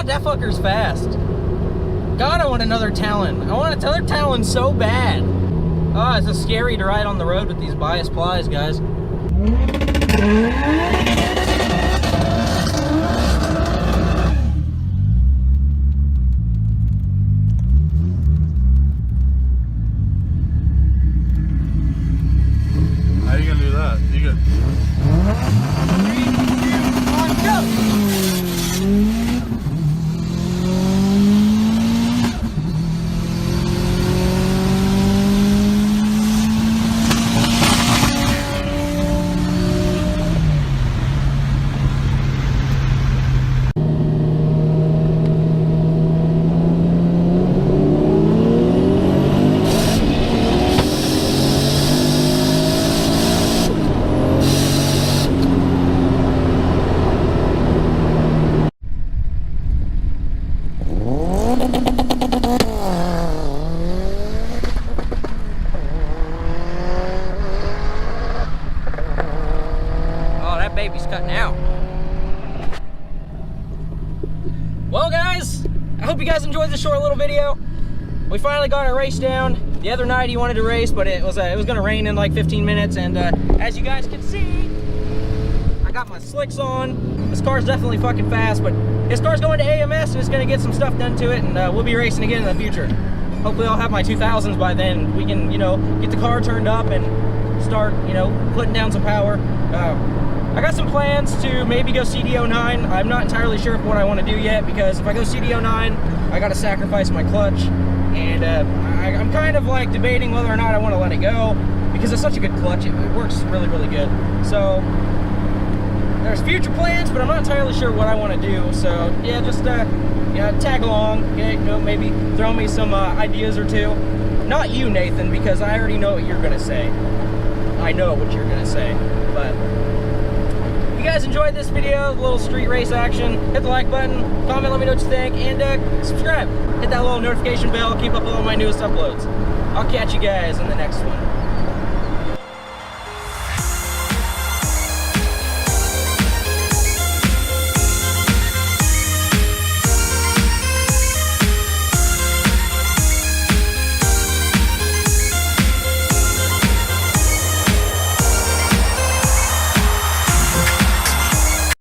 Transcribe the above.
That fucker's fast. God, I want another Talon. I want another Talon so bad. Oh, it's just scary to ride on the road with these bias plies, guys. How are you gonna do that? You good? Baby's cutting out. Well, guys, I hope you guys enjoyed this short little video. We finally got our race down. The other night he wanted to race, but it was gonna rain in like 15 minutes, and as you guys can see, I got my slicks on. This car's definitely fucking fast, but his car's going to AMS and it's gonna get some stuff done to it, and we'll be racing again in the future. Hopefully I'll have my 2000s by then. We can, you know, get the car turned up and start, you know, putting down some power. I got some plans to maybe go CDO9. I'm not entirely sure what I want to do yet, because if I go CDO9, I got to sacrifice my clutch, and I'm kind of like debating whether or not I want to let it go, because it's such a good clutch. It works really, really good. So there's future plans, but I'm not entirely sure what I want to do. So yeah, just yeah, tag along. Okay, you know, maybe throw me some ideas or two. Not you, Nathan, because I already know what you're gonna say. I know what you're gonna say, but. If you guys enjoyed this video, a little street race action, hit the like button, comment, let me know what you think, and subscribe. Hit that little notification bell, keep up with all my newest uploads. I'll catch you guys in the next one.